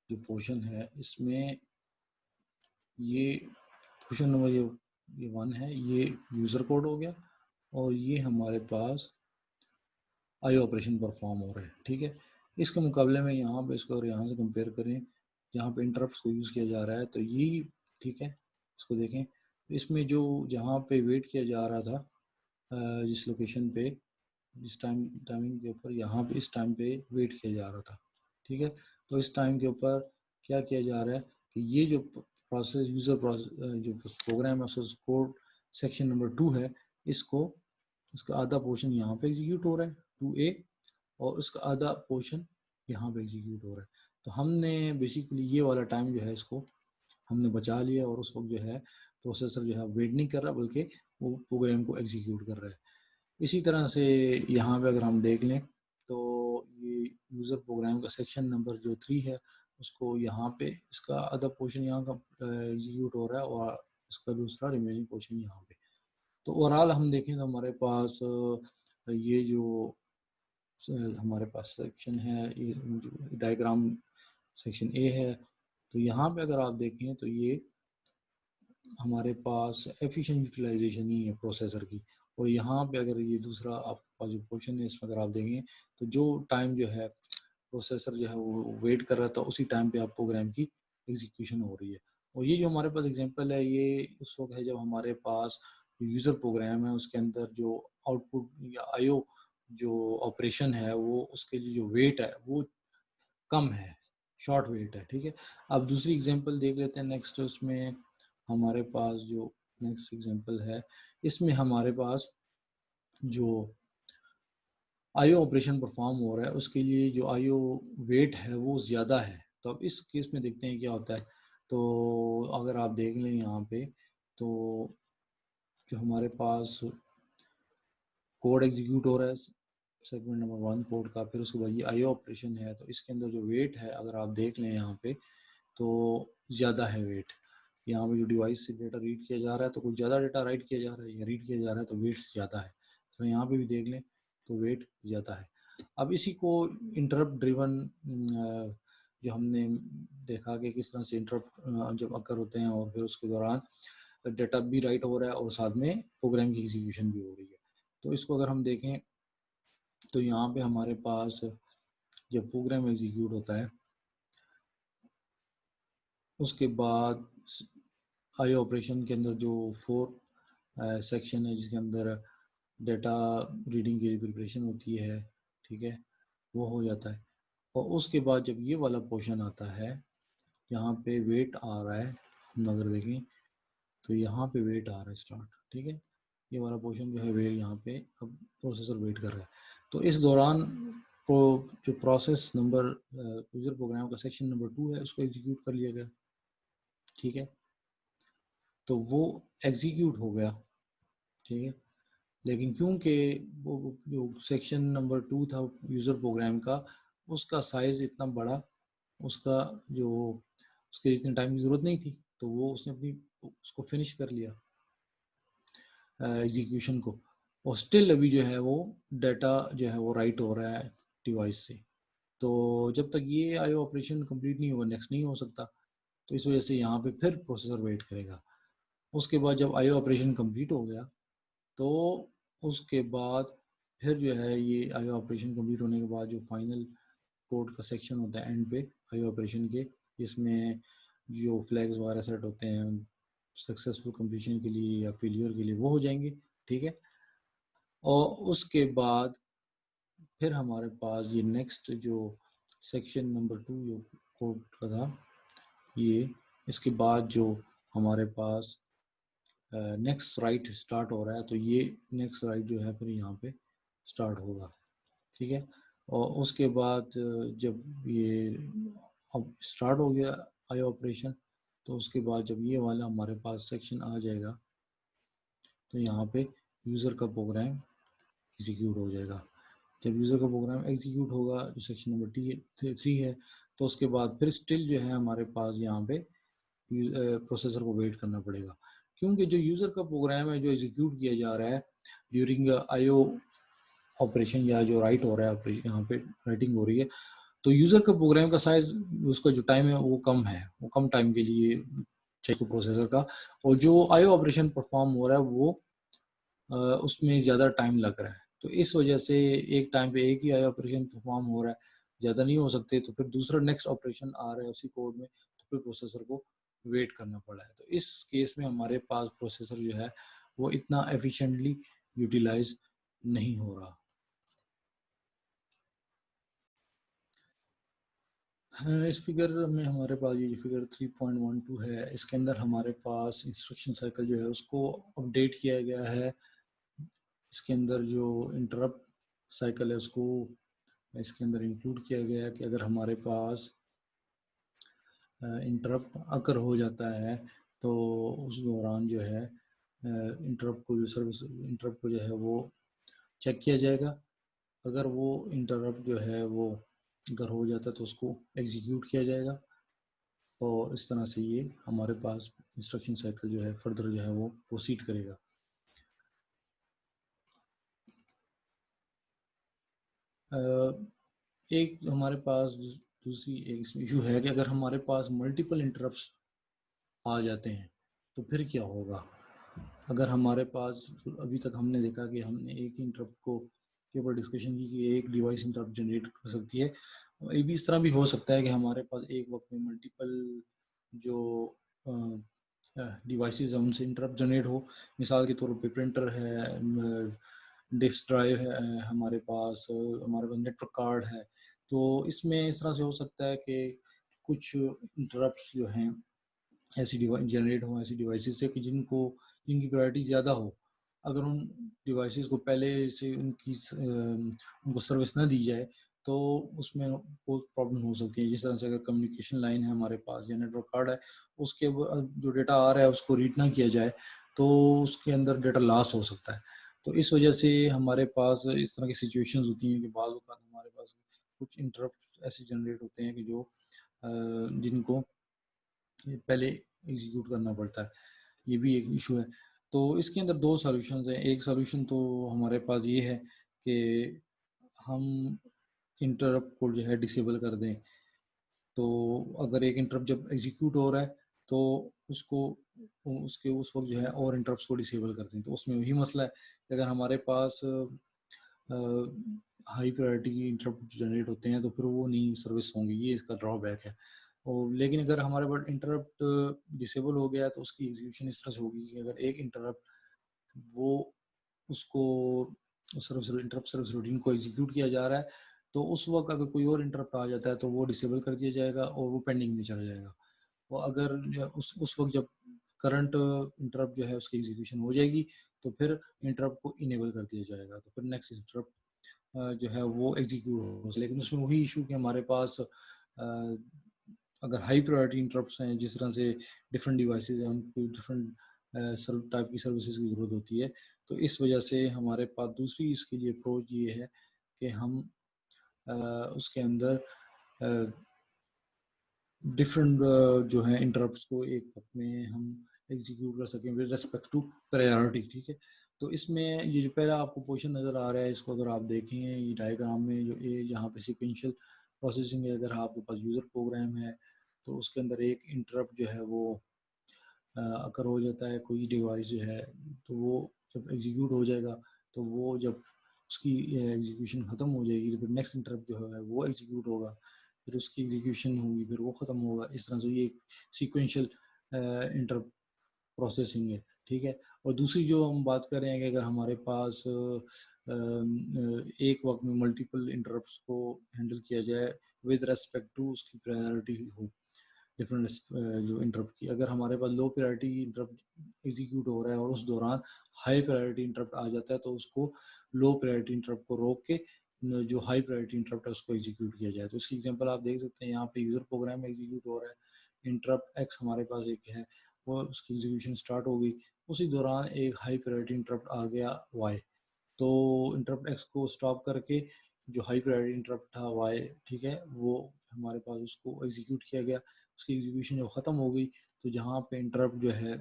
जो पोर्शन है, इसमें ये पोर्शन नंबर ये 1 है, ये यूज़र कोड हो गया, और ये हमारे पास आई ऑपरेशन परफॉर्म हो रहा है, ठीक है। इसके मुकाबले में यहाँ पे इसको अगर यहाँ से कंपेयर करें, जहाँ पे इंटरप्ट्स को यूज़ किया जा रहा है, तो ये ठीक है, इसको देखें, इसमें जो जहाँ पे वेट किया जा रहा था जिस लोकेशन पे, जिस टाइमिंग के ऊपर यहाँ पे इस टाइम पे वेट किया जा रहा था, ठीक है। तो इस टाइम के ऊपर क्या किया जा रहा है कि ये जो प्रोसेस यूज़र प्रोसेस जो प्रोग्राम है कोड सेक्शन नंबर 2 है, इसको इसका आधा पोर्शन यहाँ पे एग्जीक्यूट हो रहा है 2A, और उसका आधा पोर्शन यहाँ पे एग्जीक्यूट हो रहा है। तो हमने बेसिकली ये वाला टाइम जो है इसको हमने बचा लिया, और उस वक्त जो है प्रोसेसर जो है वेट नहीं कर रहा, बल्कि वो प्रोग्राम को एग्जीक्यूट कर रहा है। इसी तरह से यहाँ पे अगर हम देख लें तो ये यूज़र प्रोग्राम का सेक्शन नंबर जो 3 है, उसको यहाँ पे इसका आधा पोर्शन यहाँ का एग्जीक्यूट हो रहा है, और इसका दूसरा रिमेनिंग पोर्शन यहाँ पे। तो ओवरऑल हम देखें तो हमारे पास ये जो हमारे पास सेक्शन है, ये जो डायग्राम सेक्शन ए है, तो यहाँ पे अगर आप देखें तो ये हमारे पास एफिशिएंट यूटिलाइजेशन ही है प्रोसेसर की। और यहाँ पे अगर ये दूसरा आपका जो पोर्शन है, इसमें अगर आप देखें तो जो टाइम जो है प्रोसेसर जो है वो वेट कर रहा था, उसी टाइम पे आप प्रोग्राम की एग्जीक्यूशन हो रही है। और ये जो हमारे पास एग्जांपल है, ये उस वक्त है जब हमारे पास यूज़र प्रोग्राम है, उसके अंदर जो आउटपुट या आईओ जो ऑपरेशन है, वो उसके लिए जो वेट है वो कम है, शॉर्ट वेट है, ठीक है। अब दूसरी एग्जांपल देख लेते हैं नेक्स्ट। उसमें हमारे पास जो नेक्स्ट एग्जांपल है, इसमें हमारे पास जो आईओ ऑपरेशन परफॉर्म हो रहा है, उसके लिए जो आईओ वेट है वो ज़्यादा है। तो अब इस केस में देखते हैं क्या होता है। तो अगर आप देख लें यहाँ पे, तो जो हमारे पास कोड एग्जीक्यूट हो रहा है सेगमेंट नंबर 1 कोड का, फिर उसके बाद ये आईओ ऑपरेशन है, तो इसके अंदर जो वेट है अगर आप देख लें यहाँ पे, तो ज़्यादा है वेट। यहाँ पे जो डिवाइस से डेटा रीड किया जा रहा है तो कुछ ज़्यादा डेटा राइट किया जा रहा है या रीड किया जा रहा है तो वेट ज़्यादा है। तो यहाँ पे भी देख लें तो वेट ज़्यादा है। अब इसी को इंटरप्ट ड्रिवन जो हमने देखा कि किस तरह से इंटरप्ट जब अकर होते हैं और फिर उसके दौरान डेटा भी राइट हो रहा है और साथ में प्रोग्राम की एग्जीक्यूशन भी हो रही है। तो इसको अगर हम देखें तो यहाँ पे हमारे पास जब प्रोग्राम एग्जीक्यूट होता है उसके बाद आई ऑपरेशन के अंदर जो 4 सेक्शन है जिसके अंदर डेटा रीडिंग की प्रिपरेशन होती है, ठीक है, वो हो जाता है। और उसके बाद जब ये वाला पोर्शन आता है, यहाँ पे वेट आ रहा है, हम अगर देखें तो यहाँ पे वेट आ रहा है स्टार्ट, ठीक है, ये वाला पोर्शन जो है वे यहाँ पे अब प्रोसेसर वेट कर रहा है। तो इस दौरान जो प्रोसेस नंबर यूजर प्रोग्राम का सेक्शन नंबर 2 है उसको एग्जीक्यूट कर लिया गया, ठीक है, तो वो एग्जीक्यूट हो गया, ठीक है। लेकिन क्योंकि वो जो सेक्शन नंबर 2 था यूज़र प्रोग्राम का, उसका साइज़ इतना बड़ा, उसका जो उसके इतने टाइम की ज़रूरत नहीं थी, तो वो उसने अपनी उसको फिनिश कर लिया एग्जीक्यूशन को। और स्टिल अभी जो है वो डाटा जो है वो राइट हो रहा है डिवाइस से। तो जब तक ये आईओ ऑपरेशन कंप्लीट नहीं होगा नेक्स्ट नहीं हो सकता। तो इस वजह से यहाँ पे फिर प्रोसेसर वेट करेगा। उसके बाद जब आईओ ऑपरेशन कंप्लीट हो गया तो उसके बाद फिर जो है ये आईओ ऑपरेशन कंप्लीट होने के बाद जो फाइनल कोड का सेक्शन होता है एंड पे आईओ ऑपरेशन के, जिसमें जो फ्लैग्स वगैरह सेट होते हैं सक्सेसफुल कंप्लीशन के लिए या फेलियर के लिए वो हो जाएंगे, ठीक है। और उसके बाद फिर हमारे पास ये नेक्स्ट जो सेक्शन नंबर 2 जो कोड का था ये, इसके बाद जो हमारे पास नेक्स्ट राइट स्टार्ट हो रहा है, तो ये नेक्स्ट राइट जो है फिर यहाँ पे स्टार्ट होगा, ठीक है। और उसके बाद जब ये अब स्टार्ट हो गया आई ऑपरेशन, तो उसके बाद जब ये वाला हमारे पास सेक्शन आ जाएगा तो यहाँ पे यूज़र का प्रोग्राम एग्जीक्यूट हो जाएगा। जब यूज़र का प्रोग्राम एग्जीक्यूट होगा जो सेक्शन नंबर 3 है, तो उसके बाद फिर स्टिल जो है हमारे पास यहाँ पे प्रोसेसर को वेट करना पड़ेगा, क्योंकि जो यूज़र का प्रोग्राम है जो एग्जीक्यूट किया जा रहा है ड्यूरिंग आईओ ऑपरेशन या जो राइट हो रहा है यहाँ पे राइटिंग हो रही है, तो यूज़र का प्रोग्राम का साइज उसका जो टाइम है वो कम है, वो कम टाइम के लिए चाहिए प्रोसेसर का। और जो आईओ ऑपरेशन परफॉर्म हो रहा है वो उसमें ज़्यादा टाइम लग रहा है। तो इस वजह से एक टाइम पे एक ही आई ऑपरेशन परफॉर्म हो रहा है, ज़्यादा नहीं हो सकते, तो फिर दूसरा नेक्स्ट ऑपरेशन आ रहा है उसी कोड में, तो फिर प्रोसेसर को वेट करना पड़ा है। तो इस केस में हमारे पास प्रोसेसर जो है वो इतना एफिशिएंटली यूटिलाइज नहीं हो रहा। इस फिगर में हमारे पास ये फिगर 3.12 है, इसके अंदर हमारे पास इंस्ट्रक्शन साइकिल जो है उसको अपडेट किया गया है। इसके अंदर जो इंटरप्ट साइकिल है उसको इसके अंदर इंक्लूड किया गया है कि अगर हमारे पास इंटरप्ट अकर हो जाता है तो उस दौरान जो है इंटरप्ट को जो सर्विस इंटरप्ट को जो है वो चेक किया जाएगा। अगर वो इंटरप्ट जो है वो अगर हो जाता है तो उसको एग्जीक्यूट किया जाएगा। और इस तरह से ये हमारे पास इंस्ट्रक्शन साइकिल जो है फर्दर जो है वो प्रोसीड करेगा। एक हमारे पास दूसरी एक इशू है कि अगर हमारे पास मल्टीपल इंटरप्ट्स आ जाते हैं तो फिर क्या होगा। अगर हमारे पास अभी तक हमने देखा कि हमने एक ही इंटरप्ट को के ऊपर डिस्कशन की कि एक डिवाइस इंटरप्ट जनरेट कर सकती है। ये भी इस तरह भी हो सकता है कि हमारे पास एक वक्त में मल्टीपल जो डिवाइसेस हैं उनसे इंटरप्ट जनरेट हो। मिसाल के तौर पे प्रिंटर है, डिस्क ड्राइव है हमारे पास, हमारे पास नेटवर्क कार्ड है। तो इसमें इस तरह से हो सकता है कि कुछ इंटरप्ट्स जो हैं ऐसी डिवाइस जनरेट हो ऐसी डिवाइसेस से कि जिनकी प्रायोरिटी ज़्यादा हो। अगर उन डिवाइसेस को पहले से उनको सर्विस ना दी जाए तो उसमें बहुत प्रॉब्लम हो सकती है। जिस तरह से अगर कम्युनिकेशन लाइन है हमारे पास या नेटवर्क कार्ड है, उसके जो डेटा आ रहा है उसको रीड ना किया जाए तो उसके अंदर डेटा लॉस हो सकता है। तो इस वजह से हमारे पास इस तरह की सिचुएशंस होती हैं कि बाज़ औक़ात हमारे पास कुछ इंटरप्ट ऐसे जनरेट होते हैं कि जो जिनको पहले एग्जीक्यूट करना पड़ता है, ये भी एक इशू है। तो इसके अंदर दो सॉल्यूशंस हैं। एक सॉल्यूशन तो हमारे पास ये है कि हम इंटरप्ट को जो है डिसेबल कर दें। तो अगर एक इंटरप्ट जब एग्जीक्यूट हो रहा है तो उसको उसके उस वक्त जो है और इंटरप्ट्स को डिसेबल कर दें। तो उसमें वही मसला है कि अगर हमारे पास हाई प्रायोरिटी की इंटरप्ट जनरेट होते हैं तो फिर वो नहीं सर्विस होंगी, ये इसका ड्रॉबैक है। और लेकिन अगर हमारे पास इंटरप्ट डिसेबल हो गया तो उसकी एग्जीक्यूशन इस तरह से होगी कि अगर एक इंटरप्ट वो उसको इंटरप्ट सर्विस रूटीन को एग्जीक्यूट किया जा रहा है तो उस वक्त अगर कोई और इंटरप्ट आ जाता है तो वो डिसेबल कर दिया जाएगा और वो पेंडिंग में चला जाएगा। वो अगर उस वक्त जब करंट इंटरप्ट जो है उसकी एग्जीक्यूशन हो जाएगी तो फिर इंटरप्ट को इनेबल कर दिया जाएगा, तो फिर नेक्स्ट इंटरप्ट जो है वो एग्जीक्यूट हो। लेकिन उसमें वही इशू कि हमारे पास अगर हाई प्रायोरिटी इंटरप्ट्स हैं, जिस तरह से डिफरेंट डिवाइसेस हैं उनको डिफरेंट टाइप की सर्विसेज की ज़रूरत होती है, तो इस वजह से हमारे पास दूसरी इसके लिए अप्रोच ये है कि हम उसके अंदर डिफरेंट जो है इंटरप्ट्स को एक वक्त में हम एग्जीक्यूट कर सकें विद रिस्पेक्ट टू प्रायोरिटी। ठीक है, तो इसमें ये जो पहला आपको पोर्शन नज़र आ रहा है, इसको अगर आप देखें ये डायग्राम में, जो ये यहाँ पे सीक्वेंशियल प्रोसेसिंग है, अगर आपके पास यूज़र प्रोग्राम है तो उसके अंदर एक इंटरप्ट जो है वो अगर हो जाता है कोई डिवाइस जो है, तो वो जब एग्जीक्यूट हो जाएगा तो वो जब उसकी एग्जीक्यूशन ख़त्म हो जाएगी तो फिर नेक्स्ट इंटरप्ट जो है वो एग्जीक्यूट होगा, फिर उसकी एग्जीक्यूशन होगी, फिर वो ख़त्म होगा। इस तरह से ये एक सीक्वेंशियल इंटर प्रोसेसिंग है। ठीक है, और दूसरी जो हम बात कर रहे हैं कि अगर हमारे पास एक वक्त में मल्टीपल इंटरप्ट्स को हैंडल किया जाए विद रेस्पेक्ट टू उसकी प्रायोरिटी हो, डिफरेंट जो इंटरप्ट की, अगर हमारे पास लो प्रायोरिटी इंटरप्ट एग्जीक्यूट हो रहा है और उस दौरान हाई प्रायोरिटी इंटरप्ट आ जाता है तो उसको लो प्रायोरिटी इंटरप्ट को रोक के जो हाई प्रायोरिटी इंटरप्ट है उसको एग्जीक्यूट किया जाए। तो इसकी एग्जांपल आप देख सकते हैं, यहाँ पे यूज़र प्रोग्राम एग्जीक्यूट हो रहा है, इंटरप्ट एक्स हमारे पास एक है, वो उसकी एग्जीक्यूशन स्टार्ट हो गई, उसी दौरान एक हाई प्रायोरिटी इंटरप्ट आ गया वाई, तो इंटरप्ट एक्स को स्टॉप करके जो हाई प्रायोरिटी इंटरप्ट था वाई, ठीक है, वो हमारे पास उसको एग्जीक्यूट किया गया। उसकी एग्जीक्यूशन जब ख़त्म हो गई तो जहाँ पे इंटरप्ट जो है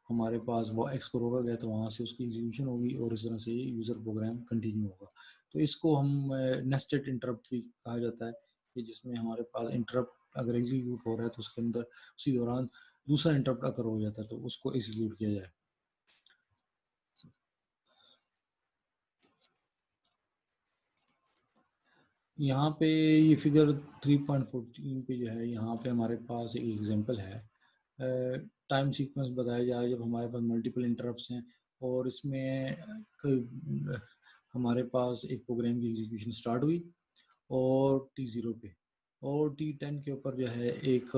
हमारे पास वो एक्स को रोका गया तो वहाँ से उसकी एग्जीक्यूशन होगी और इस तरह से यूज़र प्रोग्राम कंटिन्यू होगा। तो इसको हम नेस्टेड इंटरप्ट भी कहा जाता है, कि जिसमें हमारे पास इंटरप्ट अगर एग्जीक्यूट हो रहा है तो उसके अंदर उसी दौरान दूसरा इंटरप्ट अगर हो जाता है तो उसको एग्जीक्यूट किया जाए। यहाँ पे ये फिगर 3.14 पे जो है, यहाँ पे हमारे पास एक एग्जांपल है, टाइम सीक्वेंस बताया जा रहा है जब हमारे पास मल्टीपल इंटरप्ट्स हैं और इसमें हमारे पास एक प्रोग्राम की एग्जीक्यूशन स्टार्ट हुई और T0 पे और T10 के ऊपर जो है एक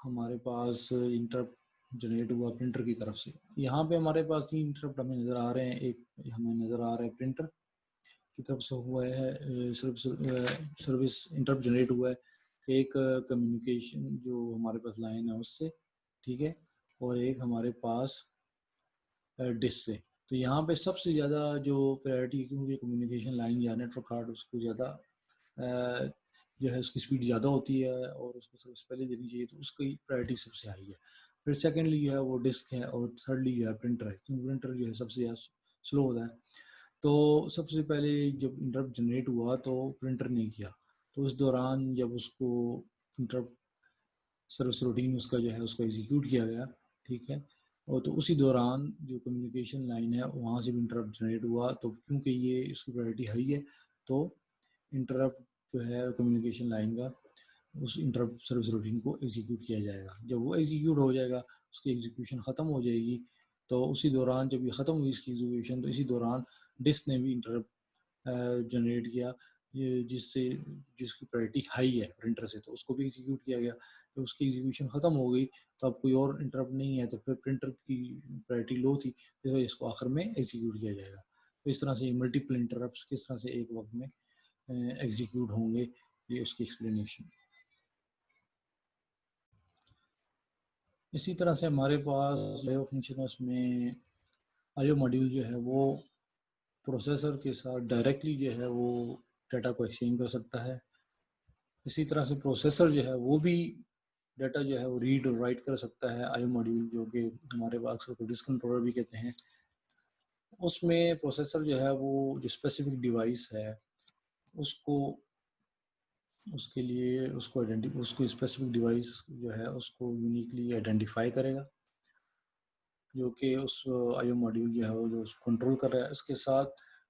हमारे पास इंटरप्ट जनरेट हुआ प्रिंटर की तरफ से। यहाँ पे हमारे पास 3 इंटरप्ट हमें नज़र आ रहे हैं। एक हमें नज़र आ रहा है प्रिंटर की तरफ से हुआ है सर्विस इंटरप्ट जनरेट हुआ है, एक कम्युनिकेशन जो हमारे पास लाइन है उससे, ठीक है, और एक हमारे पास डिश से। तो यहाँ पे सबसे ज़्यादा जो प्रायोरिटी, क्योंकि कम्युनिकेशन लाइन या नेटवर्क कार्ड उसको ज़्यादा जो है उसकी स्पीड ज़्यादा होती है और उसको सबसे पहले देनी चाहिए, तो उसकी प्रायोरिटी सबसे हाई है। फिर सेकेंडली जो है वो डिस्क है और थर्डली जो है प्रिंटर है, क्योंकि प्रिंटर जो है सबसे ज़्यादा स्लो होता है। तो सबसे पहले जब इंटरप्ट जनरेट हुआ तो प्रिंटर ने किया, तो उस दौरान जब उसको इंटरप्ट सर्विस रूटीन उसका जो है उसको एग्जीक्यूट किया गया, ठीक है, और तो उसी दौरान जो कम्युनिकेशन लाइन है वहाँ से भी इंटरप्ट जनरेट हुआ, तो क्योंकि ये इसकी प्रायोरिटी हाई है तो इंटरप्ट जो है कम्युनिकेशन लाइन का उस इंटरप्ट सर्विस रूटीन को एग्जीक्यूट किया जाएगा। जब वो एग्जीक्यूट हो जाएगा, उसकी एग्जीक्यूशन ख़त्म हो जाएगी, तो उसी दौरान जब ये ख़त्म हुई इसकी एग्जीक्यूशन, तो इसी दौरान डिस्क ने भी इंटरप्ट जनरेट किया, ये जिसकी प्रायोरिटी हाई है प्रिंटर से, तो उसको भी एग्जीक्यूट किया गया। जब उसकी एग्जीक्यूशन ख़त्म हो गई तो अब कोई और इंटरप्ट नहीं है, तो फिर प्रिंटर की प्रायोरिटी लो थी, तो इसको आखिर में एग्जीक्यूट किया जाएगा। तो इस तरह से मल्टीपल इंटरप्ट किस तरह से एक वक्त में एग्जीक्यूट होंगे, ये उसकी एक्सप्लेनेशन। इसी तरह से हमारे पास आईओ फंक्शन है, उसमें आईओ मॉड्यूल जो है वो प्रोसेसर के साथ डायरेक्टली जो है वो डाटा को एक्सचेंज कर सकता है। इसी तरह से प्रोसेसर जो है वो भी डाटा जो है वो रीड और राइट कर सकता है। आईओ मॉड्यूल जो कि हमारे पास को डिस्क कंट्रोलर भी कहते हैं, उसमें प्रोसेसर जो है वो जो स्पेसिफिक डिवाइस है उसको उसके लिए उसको स्पेसिफिक डिवाइस जो है उसको यूनिकली आइडेंटिफाई करेगा, जो कि उस आईओ मॉड्यूल जो है वो जो कंट्रोल कर रहा है। इसके साथ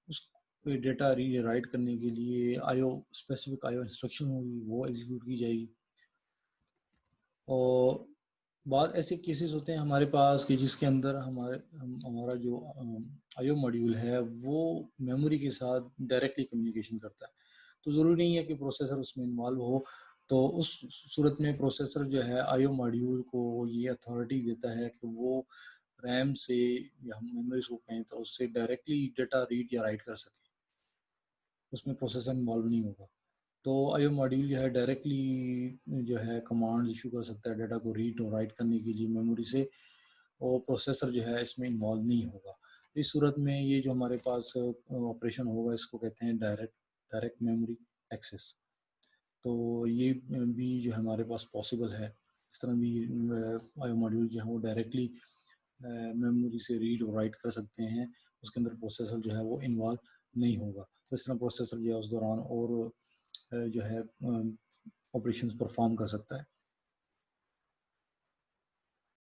उस डेटा रीड राइट करने के लिए आईओ स्पेसिफिक आईओ इंस्ट्रक्शन होगी, वो एग्जीक्यूट की जाएगी। और बाद ऐसे केसेस होते हैं हमारे पास कि जिसके अंदर हमारा जो आईओ मॉड्यूल है वो मेमोरी के साथ डायरेक्टली कम्युनिकेशन करता है, तो ज़रूरी नहीं है कि प्रोसेसर उसमें इन्वॉल्व हो। तो उस सूरत में प्रोसेसर जो है आईओ मॉड्यूल को ये अथॉरिटी देता है कि वो रैम से, या हम मेमोरी को कहें तो उससे डायरेक्टली डेटा रीड या राइट कर सके, उसमें प्रोसेसर इन्वॉल्व नहीं होगा। तो आईओ मॉड्यूल जो है डायरेक्टली जो है कमांड इशू कर सकता है डाटा को रीड और राइट करने के लिए मेमोरी से, और प्रोसेसर जो है इसमें इन्वॉल्व नहीं होगा। इस सूरत में ये जो हमारे पास ऑपरेशन होगा इसको कहते हैं डायरेक्ट मेमोरी एक्सेस। तो ये भी जो हमारे पास पॉसिबल है। इस तरह भी आईओ मॉड्यूल जो है वो डायरेक्टली मेमोरी से रीड और राइट कर सकते हैं, उसके अंदर प्रोसेसर जो है वो इन्वॉल्व नहीं होगा। तो इस तरह प्रोसेसर जो है उस दौरान और जो है ऑपरेशंस परफॉर्म कर सकता है।